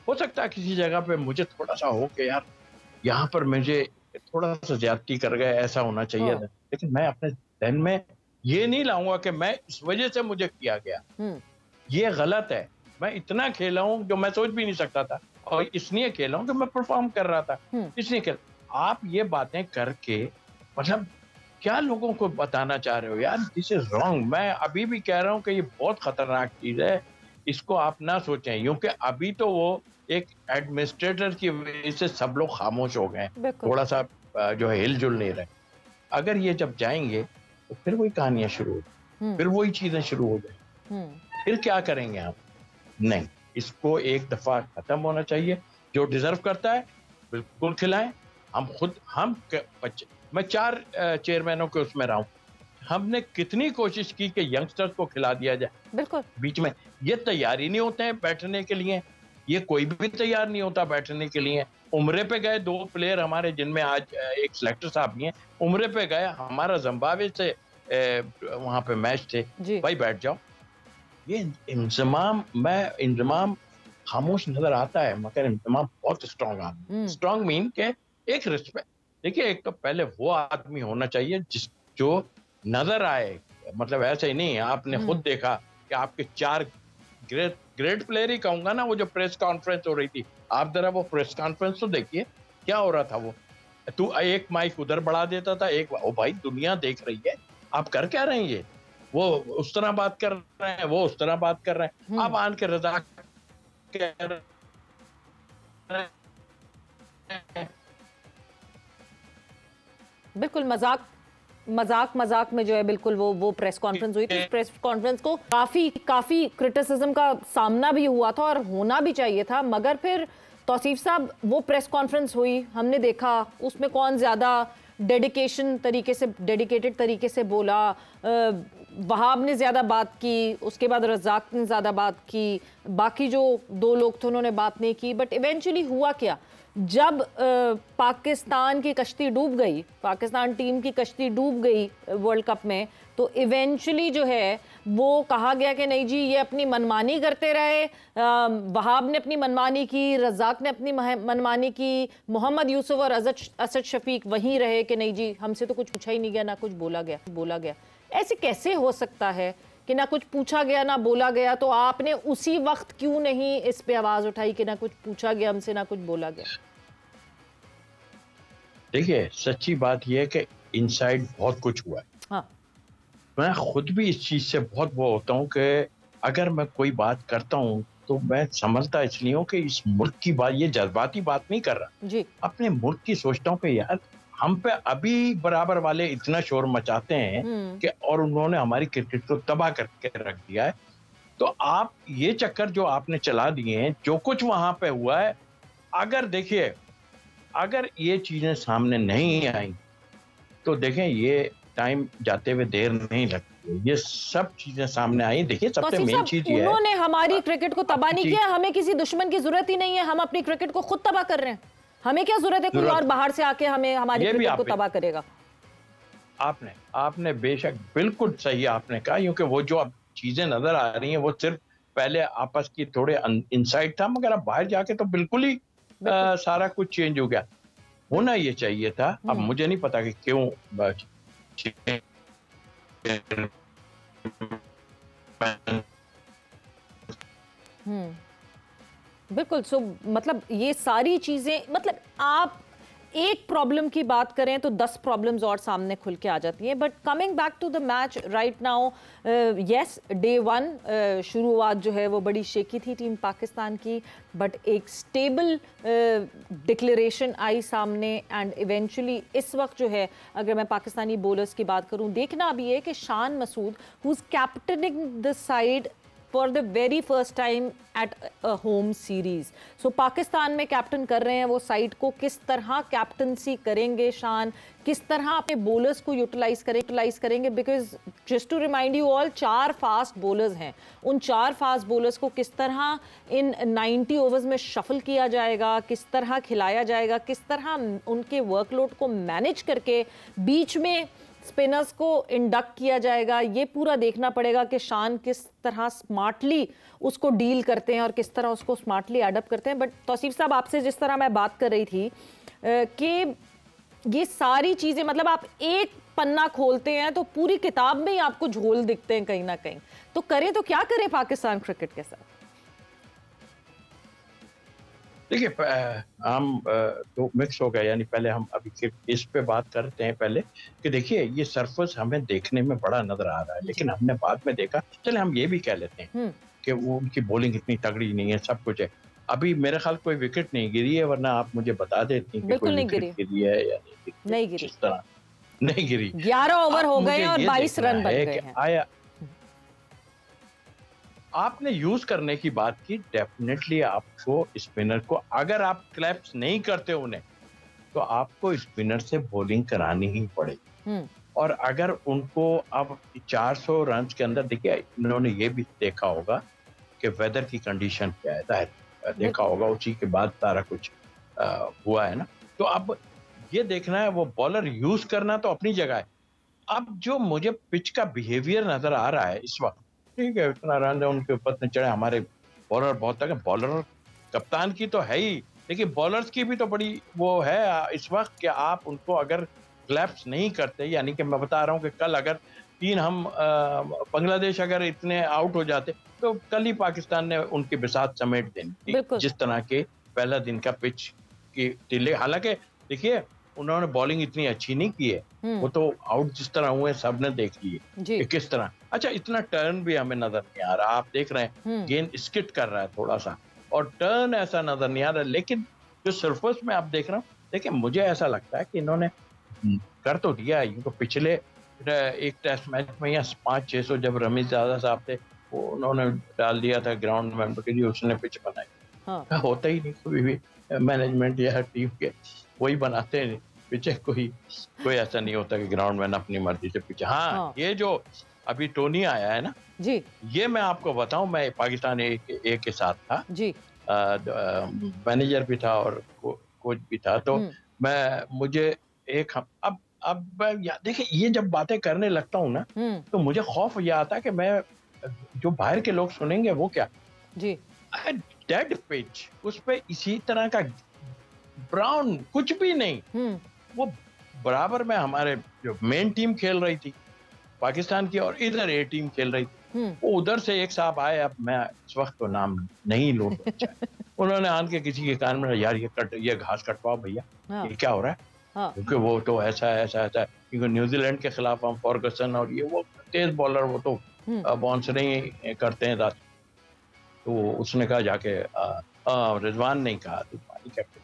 हो सकता है किसी जगह पे मुझे थोड़ा सा हो कि यार यहाँ पर मुझे थोड़ा सा ज्यादती कर गए, ऐसा होना चाहिए था, लेकिन मैं अपने ध्यान में ये नहीं लाऊंगा कि मैं इस वजह से मुझे किया गया, ये गलत है। मैं इतना खेला हूं जो मैं सोच भी नहीं सकता था, और इसलिए खेला हूं कि मैं परफॉर्म कर रहा था, इसलिए खेला। आप ये बातें करके मतलब क्या लोगों को बताना चाह रहे हो यार, दिस इज रॉन्ग। मैं अभी भी कह रहा हूं कि ये बहुत खतरनाक चीज है, इसको आप ना सोचें, क्योंकि अभी तो वो एक एडमिनिस्ट्रेटर की वजह से सब लोग खामोश हो गए, थोड़ा सा जो है हिलजुल नहीं रहे। अगर ये जब जाएंगे तो फिर वही कहानियां शुरू हो, फिर वही चीजें शुरू हो जाए, फिर क्या करेंगे आप? नहीं, इसको एक दफा खत्म होना चाहिए। जो डिजर्व करता है बिल्कुल खिलाएं। मैं 4 चेयरमैनों के उसमें रहा हूं, हमने कितनी कोशिश की कि यंगस्टर्स को खिला दिया जाए, बिल्कुल बीच में ये तैयारी नहीं होते हैं बैठने के लिए, ये कोई भी तैयार नहीं होता बैठने के लिए। उम्रे पे गए 2 प्लेयर हमारे, जिनमें आज एक सिलेक्टर साहब भी हैं, उम्रे पे गए, हमारा जिम्बाब्वे से वहां पे मैच थे, भाई बैठ जाओ। ये इंतजाम खामोश नजर आता है, मगर इंतजाम बहुत स्ट्रांग आदमी, स्ट्रांग मीन के एक रिस्पेक्ट। देखिए एक तो पहले वो आदमी होना चाहिए जो नजर आए, मतलब ऐसे ही नहीं। आपने खुद देखा कि आपके 4 ग्रेट प्लेयर ही कहूंगा ना, वो जो प्रेस कॉन्फ्रेंस हो रही थी, आप जरा वो प्रेस कॉन्फ्रेंस तो देखिए क्या हो रहा था। वो तू एक माइक उधर बढ़ा देता था, एक ओ भाई दुनिया देख रही है, आप कर क्या रहे हैं? ये वो उस तरह बात कर रहे हैं, वो उस तरह बात कर रहे हैं। आप आन के रजा बिल्कुल मजाक में जो है बिल्कुल वो प्रेस कॉन्फ्रेंस हुई थी। प्रेस कॉन्फ्रेंस को काफी क्रिटिसिज्म का सामना भी हुआ था और होना भी चाहिए था, मगर फिर तौसीफ साहब वो प्रेस कॉन्फ्रेंस हुई, हमने देखा उसमें कौन ज्यादा डेडिकेटेड तरीके से बोला। वहाब ने ज़्यादा बात की, उसके बाद रज़ाक ने ज़्यादा बात की, बाकी जो 2 लोग थे उन्होंने बात नहीं की। बट इवेंचुअली हुआ क्या, जब पाकिस्तान की कश्ती डूब गई, पाकिस्तान टीम की कश्ती डूब गई वर्ल्ड कप में, तो इवेंचुअली जो है वो कहा गया कि नहीं जी ये अपनी मनमानी करते रहे। वहाब ने अपनी मनमानी की, रज़ाक ने अपनी मनमानी की, मोहम्मद यूसुफ और असद शफीक वहीं रहे कि नहीं जी हमसे तो कुछ पूछा ही नहीं गया, ना कुछ बोला गया। ऐसे कैसे हो सकता है कि ना कुछ पूछा गया ना बोला गया? तो आपने उसी वक्त क्यों नहीं इस पे आवाज उठाई कि ना कुछ पूछा गया हमसे ना कुछ बोला गया? देखिए, सच्ची बात यह है कि इनसाइड बहुत कुछ हुआ है। हाँ। मैं खुद भी इस चीज से बहुत वो होता हूँ कि अगर मैं कोई बात करता हूँ तो मैं समझता इसलिए हूँ कि इस मुल्क की बात, ये जज्बाती बात नहीं कर रहा जी। अपने मुल्क की सोचता हूँ कि यार हम पे अभी बराबर वाले इतना शोर मचाते हैं कि और उन्होंने हमारी क्रिकेट को तबाह करके रख दिया है। तो आप ये चक्कर जो आपने चला दिए हैं, जो कुछ वहां पे हुआ है, अगर देखिए अगर ये चीजें सामने नहीं आई तो देखें ये टाइम जाते हुए देर नहीं लगती। ये सब चीजें सामने आई। देखिए सबसे मेन चीज ये है, उन्होंने हमारी क्रिकेट को तबाह नहीं किया। हमें किसी दुश्मन की जरूरत ही नहीं है, हम अपनी क्रिकेट को खुद तबाह कर रहे हैं। हमें क्या जरूरत है कोई और बाहर से आके हमें हमारी क्रिकेट को तबाह करेगा? आपने बेशक बिल्कुल सही आपने कहा, क्योंकि वो जो अब चीजें नजर आ रही हैं वो सिर्फ पहले आपस की थोड़े इनसाइड था, मगर अब बाहर जाके तो बिल्कुल ही सारा कुछ चेंज हो गया। होना ये चाहिए था। अब मुझे नहीं पता कि क्यों बिल्कुल। सो मतलब ये सारी चीजें, मतलब आप एक प्रॉब्लम की बात करें तो 10 प्रॉब्लम्स और सामने खुल के आ जाती हैं। But coming back to the match right now, yes day 1 शुरुआत जो है वो बड़ी शेकी थी टीम पाकिस्तान की, बट एक स्टेबल डिक्लेरेशन आई सामने एंड इवेंचुअली इस वक्त जो है अगर मैं पाकिस्तानी बॉलर्स की बात करूं, देखना अभी है कि Shan Masood who is captaining the side for the very first time at a home series. So Pakistan में कैप्टन कर रहे हैं वो साइड को, किस तरह कैप्टनसी करेंगे शान, किस तरह अपने बॉलर्स को यूटिलाइज करेंगे। Because just to remind you all 4 fast bowlers हैं, उन 4 फास्ट बॉलर्स को किस तरह इन 90 ओवर्स में शफल किया जाएगा, किस तरह खिलाया जाएगा, किस तरह उनके वर्कलोड को मैनेज करके बीच में स्पिनर्स को इंडक्ट किया जाएगा, ये पूरा देखना पड़ेगा कि शान किस तरह स्मार्टली उसको डील करते हैं और किस तरह उसको स्मार्टली एडप्ट करते हैं। बट तौसीफ साहब, आपसे जिस तरह मैं बात कर रही थी कि ये सारी चीज़ें, मतलब आप एक पन्ना खोलते हैं तो पूरी किताब में ही आपको झोल दिखते हैं कहीं ना कहीं। तो करें तो क्या करें पाकिस्तान क्रिकेट के साथ? देखिए हम तो मिक्स हो गए, यानी पहले हम अभी इस पे बात करते हैं पहले कि देखिए ये सरफेस हमें देखने में बड़ा नजर आ रहा है, लेकिन हमने बाद में देखा, चले हम ये भी कह लेते हैं कि वो उनकी बॉलिंग इतनी तगड़ी नहीं है, सब कुछ है। अभी मेरे ख्याल कोई विकेट नहीं गिरी है, वरना आप मुझे बता देती कि कोई विकेट गिरी है या नहीं गिरी। जिस तरह नहीं गिरी। 11 ओवर हो गए और 22 रन बन गए हैं। आया आपने यूज करने की बात की, डेफिनेटली आपको स्पिनर को, अगर आप क्लैप्स नहीं करते उन्हें, तो आपको स्पिनर से बॉलिंग करानी ही पड़ेगी। और अगर उनको अब 400 रन के अंदर, देखिए इन्होंने ये भी देखा होगा कि वेदर की कंडीशन क्या है, देखा होगा, उसी के बाद सारा कुछ हुआ है ना। तो अब ये देखना है, वो बॉलर यूज करना तो अपनी जगह है। अब जो मुझे पिच का बिहेवियर नजर आ रहा है इस वक्त, ठीक है इतना रन है उनके ऊपर ने चढ़े, हमारे बॉलर बहुत तक, बॉलर कप्तान की तो है ही, लेकिन बॉलर्स की भी तो बड़ी वो है इस वक्त कि आप उनको अगर क्लैप्स नहीं करते, यानी कि मैं बता रहा हूँ कि कल अगर 3 हम बांग्लादेश अगर इतने आउट हो जाते तो कल ही पाकिस्तान ने उनकी बिसात समेट देनी, जिस तरह के पहला दिन का पिच की डिले। हालांकि देखिए उन्होंने बॉलिंग इतनी अच्छी नहीं की है, वो तो आउट जिस तरह हुए सबने देख लिए कि किस तरह। अच्छा, इतना टर्न भी हमें नजर नहीं आ रहा, आप देख रहे हैं गेंद स्किट कर रहा है थोड़ा सा, और टर्न ऐसा नजर नहीं आ रहा। लेकिन जो सरफेस में आप देख रहे हो, देखिए मुझे ऐसा लगता है कि इन्होंने कर तो दिया है, क्योंकि पिछले एक टेस्ट मैच में या 500-600 जब रमीज ज्यादा साहब थे, वो उन्होंने डाल दिया था ग्राउंड में के लिए, उसने पिच बनाई। होता ही नहीं, कोई भी मैनेजमेंट या टीम के वही बनाते हैं पीछे कोई कोई ऐसा नहीं होता कि ग्राउंडमैन अपनी मर्जी से पीछे। हाँ, ये जो अभी टोनी आया है ना जी, ये मैं आपको बताऊं, मैं पाकिस्तान ए के साथ था, जी, मैनेजर भी था और कोच भी था, तो मुझे देखिए ये जब बातें करने लगता हूँ ना तो मुझे खौफ ये आता है कि मैं जो बाहर के लोग सुनेंगे वो क्या जी, डेड पिच उस पे इसी तरह का ब्राउन कुछ भी नहीं, वो बराबर में हमारे जो मेन टीम खेल रही थी पाकिस्तान की और इधर ए टीम खेल रही थी, वो उधर से एक साहब आए, अब मैं इस वक्त तो नाम नहीं लूँ उन्होंने आन के किसी के कान में, यार ये घास कटवाओ भैया, ये क्या हो रहा है, क्योंकि वो तो ऐसा है क्योंकि न्यूजीलैंड के खिलाफ हम फॉर्गसन और ये वो तेज बॉलर वो तो बाउंस नहीं करते हैं, तो उसने कहा जाके रिजवान नहीं कहा, रिजवान कैप्टन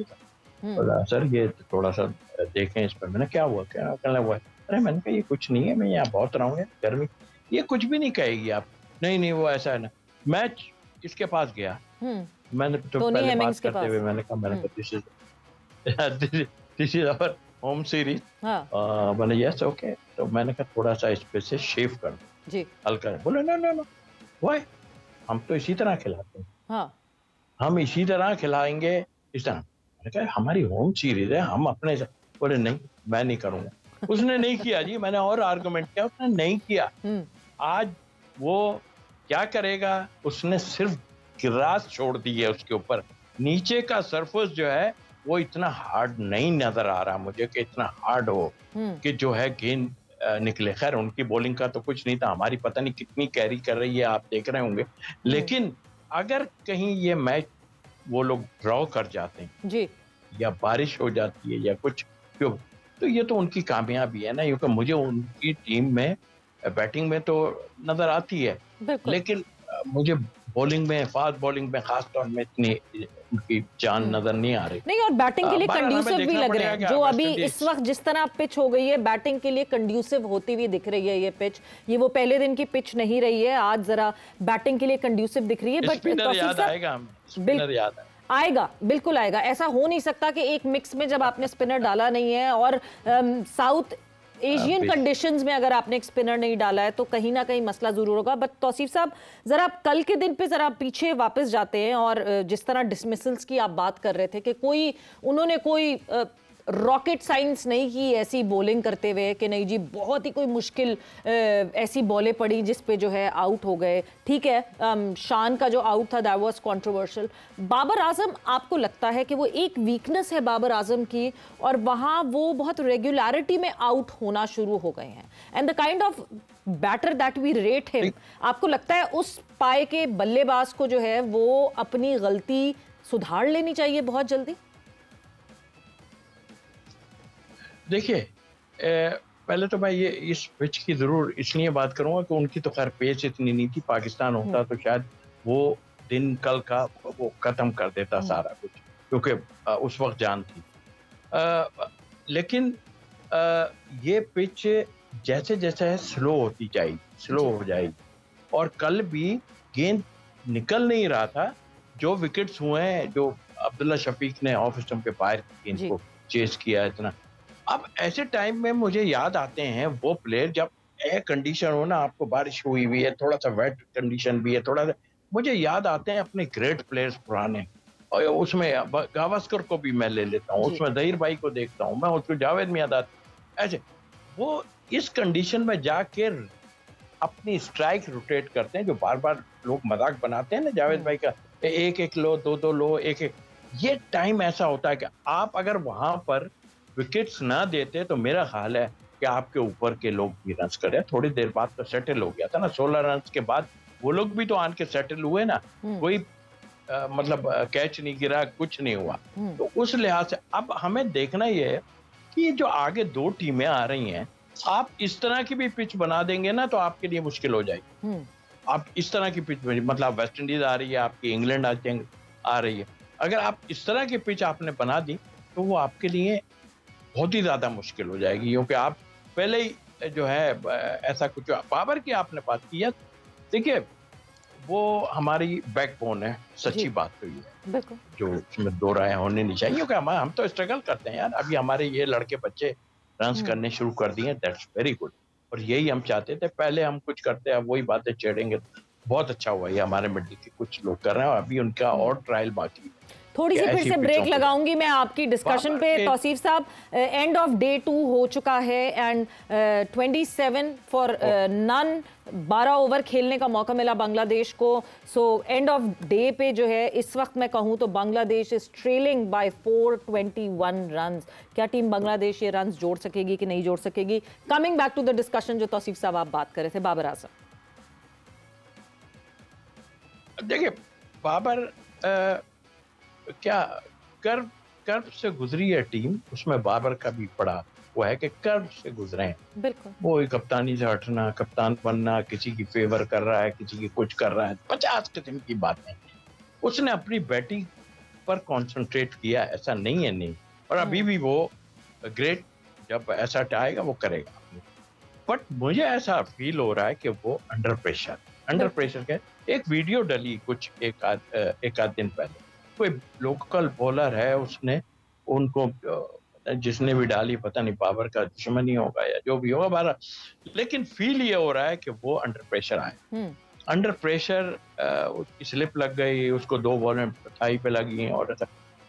था, बोला सर ये थोड़ा सा देखें इस पर। मैंने क्या हुआ, क्या करना हुआ, अरे मैंने कहा ये कुछ नहीं है, मैं यहाँ बहुत रहा हूँ गर्मी, ये कुछ भी नहीं कहेगी आप, नहीं वो ऐसा है ना। मैच इसके पास गया, मैंने तो पहले बात करते हुए मैंने कहा this is our home series, मैंने यस ओके, तो मैंने कहा थोड़ा सा इस पे से शेव कर दो हल्का, बोले नो वाई, हम तो इसी तरह खिलाते हैं, हम इसी तरह खिलाएंगे इस तरह। मैंने कहा हमारी होम सीरीज है, हम अपने, बोले नहीं मैं नहीं करूंगा। उसने नहीं किया जी, मैंने और आर्गुमेंट किया, उसने नहीं किया। आज वो क्या करेगा, उसने सिर्फ ग्रास छोड़ दी है उसके ऊपर, नीचे का सरफेस जो है वो इतना हार्ड नहीं नजर आ रहा मुझे कि इतना हार्ड हो कि जो है गेंद निकले। खैर उनकी बॉलिंग का तो कुछ नहीं था, हमारी पता नहीं कितनी कैरी कर रही है, आप देख रहे होंगे, लेकिन अगर कहीं ये मैच वो लोग ड्रॉ कर जाते हैं जी, या बारिश हो जाती है या कुछ, तो ये तो उनकी कामयाबी है ना, क्योंकि मुझे उनकी टीम में बैटिंग में तो नजर आती है, लेकिन मुझे बॉलिंग में, फास्ट बॉलिंग में खास तौर में इतनी उनकी जान नजर नहीं आ रही। नहीं, और बैटिंग के लिए कंड्यूसिव भी लग रहे हैं, जो अभी इस वक्त जिस तरह पिच हो गई है बैटिंग के लिए कंड्यूसिव होती हुई दिख रही है ये पिच, ये वो पहले दिन की पिच नहीं रही है, आज जरा बैटिंग के लिए कंड्यूसिव दिख रही है। बट आएगा, बिल्कुल आएगा, ऐसा हो नहीं सकता कि एक मिक्स में जब आपने स्पिनर डाला नहीं है और साउथ एशियन कंडीशंस में अगर आपने एक स्पिनर नहीं डाला है तो कहीं ना कहीं मसला जरूर होगा। बट तौसीफ साहब जरा कल के दिन पे जरा पीछे वापस जाते हैं और जिस तरह डिसमिसल्स की आप बात कर रहे थे कि उन्होंने कोई रॉकेट साइंस नहीं की ऐसी बॉलिंग करते हुए कि नहीं जी बहुत ही कोई मुश्किल ऐसी बॉलें पड़ी जिस पे जो है आउट हो गए। ठीक है, शान का जो आउट था that was controversial. Babar Azam, आपको लगता है कि वो एक वीकनेस है बाबर आजम की और वहाँ वो बहुत रेगुलरिटी में आउट होना शुरू हो गए हैं, and the kind of batter that we rate him, आपको लगता है उस पाए के बल्लेबाज को जो है वो अपनी गलती सुधार लेनी चाहिए बहुत जल्दी? देखिए पहले तो मैं ये इस पिच की जरूर इसलिए बात करूंगा कि उनकी तो खैर पेस इतनी नहीं थी, पाकिस्तान होता तो शायद वो दिन कल का वो खत्म कर देता सारा कुछ, क्योंकि उस वक्त जान थी। लेकिन ये पिच जैसे जैसे स्लो होती जाएगी, स्लो हो जाएगी, और कल भी गेंद निकल नहीं रहा था, जो विकेट्स हुए हैं, जो अब्दुल्ला शफीक ने ऑफ स्टंप के बाहर गेंद को चेस किया इतना। अब ऐसे टाइम में मुझे याद आते हैं वो प्लेयर जब एयर कंडीशन हो ना, आपको बारिश हुई हुई है, थोड़ा सा वेट कंडीशन भी है, थोड़ा सा मुझे याद आते हैं अपने ग्रेट प्लेयर्स पुराने, और उसमें गावस्कर को भी मैं ले लेता हूँ, उसमें जहीर भाई को देखता हूँ मैं, उसको जावेद मियादाद, ऐसे वो इस कंडीशन में जाके अपनी स्ट्राइक रोटेट करते हैं, जो बार बार लोग मजाक बनाते हैं ना जावेद भाई का, एक लो, दो लो, एक ये टाइम ऐसा होता है कि आप अगर वहां पर विकेट्स ना देते तो मेरा ख्याल है कि आपके ऊपर के लोग भी रन करे। थोड़ी देर बाद तो सेटल हो गया था ना, 16 रन के बाद वो लोग भी तो आन के सेटल हुए ना, कोई मतलब कैच नहीं गिरा, कुछ नहीं हुआ। तो उस लिहाज से अब हमें देखना ये है कि जो आगे दो टीमें आ रही हैं, आप इस तरह की भी पिच बना देंगे ना तो आपके लिए मुश्किल हो जाएगी। आप इस तरह की पिच, मतलब वेस्ट इंडीज आ रही है आपकी, इंग्लैंड आ रही है, अगर आप इस तरह की पिच आपने बना दी तो वो आपके लिए बहुत ही ज्यादा मुश्किल हो जाएगी, क्योंकि आप पहले ही जो है ऐसा कुछ बाबर की आपने बात की है। देखिए वो हमारी बैकबोन है, सच्ची बात तो ये है, बिल्कुल, जो उसमें दो राय होने नहीं चाहिए, क्योंकि हम तो स्ट्रगल करते हैं यार। अभी हमारे ये लड़के बच्चे रन्स करने शुरू कर दिए, दैट्स वेरी गुड। और यही हम चाहते थे, पहले हम कुछ करते हैं, अब वही बातें छेड़ेंगे। बहुत अच्छा हुआ ये हमारे मिट्टी के कुछ लोग कर रहे हैं, और अभी उनका और ट्रायल बाकी है। थोड़ी सी फिर से ब्रेक लगाऊंगी मैं आपकी डिस्कशन पे। तौसीफ साहब, एंड ऑफ डे 2 हो चुका है एंड 27 फॉर नन, 12 ओवर खेलने का मौका मिला बांग्लादेश को। सो एंड ऑफ डे पे जो है इस वक्त मैं कहूँ तो Bangladesh is trailing by 421 runs. क्या टीम बांग्लादेश ये रन्स जोड़ सकेगी कि नहीं जोड़ सकेगी? Coming back to the discussion जो तौसीफ साहब आप बात कर रहे थे, बाबर आजम। देखिए, बाबर क्या कर्व से गुजरी है टीम, उसमें बाबर का भी पड़ा वो है कि कर्व से गुजरे हैं। बिल्कुल, वो कप्तानी से हटना, कप्तान बनना, किसी की फेवर कर रहा है, किसी की कुछ कर रहा है, 50 किस्म की बातें। उसने अपनी बैटिंग पर कंसंट्रेट किया, ऐसा नहीं है नहीं, और अभी भी वो ग्रेट, जब ऐसा आएगा वो करेगा। बट मुझे ऐसा फील हो रहा है कि वो अंडर प्रेशर के एक वीडियो डली कुछ एक आध दिन पहले, कोई लोकल बॉलर है, उसने उनको, जिसने भी डाली, पता नहीं बाबर का दुश्मन ही होगा या जो भी होगा बारह, लेकिन फील ये हो रहा है कि वो अंडर प्रेशर आए। अंडर प्रेशर उसकी स्लिप लग गई, उसको 2 बॉल में थाई पे लगी और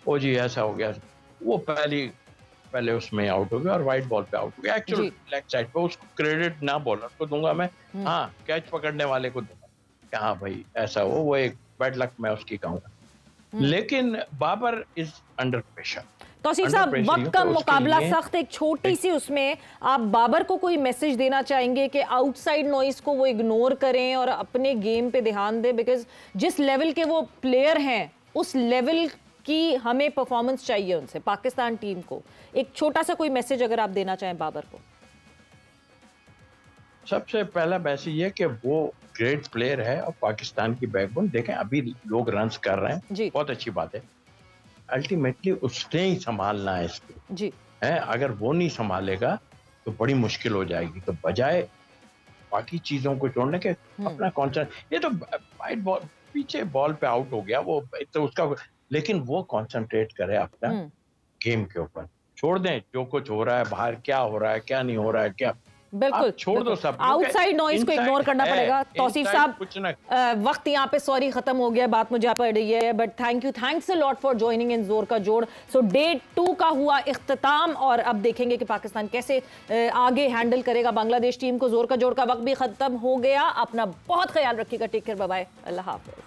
ओ जी ऐसा हो गया। वो पहले उसमें आउट हो गया और वाइट बॉल पे आउट हो गया। एक्चुअली लेग साइड पे, उसको क्रेडिट ना बॉलर को दूंगा मैं, हाँ कैच पकड़ने वाले को दूंगा कि हाँ भाई ऐसा वो एक बैड लक मैं उसकी कहूँगा। लेकिन Babar is under pressure. Tauseef sahab, वक्त का मुकाबला सख्त, एक छोटी सी उसमें आप बाबर को कोई मैसेज देना चाहेंगे कि आउटसाइड नॉइस को वो इग्नोर करें और अपने गेम पे ध्यान दें? बिकॉज जिस लेवल के वो प्लेयर हैं उस लेवल की हमें परफॉर्मेंस चाहिए उनसे, पाकिस्तान टीम को। एक छोटा सा कोई मैसेज अगर आप देना चाहें बाबर को। सबसे पहला मैसेज ये कि वो ग्रेट प्लेयर है और पाकिस्तान की बैकबोन। देखें अभी लोग रन्स कर रहे हैं, बहुत अच्छी बात है, अल्टीमेटली उसने ही संभालना है इसको जी है। अगर वो नहीं संभालेगा तो बड़ी मुश्किल हो जाएगी। तो बजाय बाकी चीजों को छोड़ने के अपना कॉन्सेंट्रेट, ये तो वाइट बॉल पीछे बॉल पे आउट हो गया वो तो उसका, लेकिन वो कॉन्सेंट्रेट करे अपना गेम के ऊपर, छोड़ दें जो कुछ हो रहा है बाहर, क्या हो रहा है क्या नहीं हो रहा है, क्या बिल्कुल छोड़ दो सब, आउटसाइड नॉइज को इग्नोर करना पड़ेगा। तौसीफ साहब, वक्त यहाँ पे सॉरी खत्म हो गया, बात मुझे पड़ रही है, but thanks a lot for joining in जोर का जोड़। सो डे 2 का हुआ इख्तिताम और अब देखेंगे कि पाकिस्तान कैसे आगे हैंडल करेगा बांग्लादेश टीम को। जोर का जोड़ का वक्त भी खत्म हो गया। अपना बहुत ख्याल रखिएगा, टेक केयर, बाय बाय, अल्लाह हाफिज।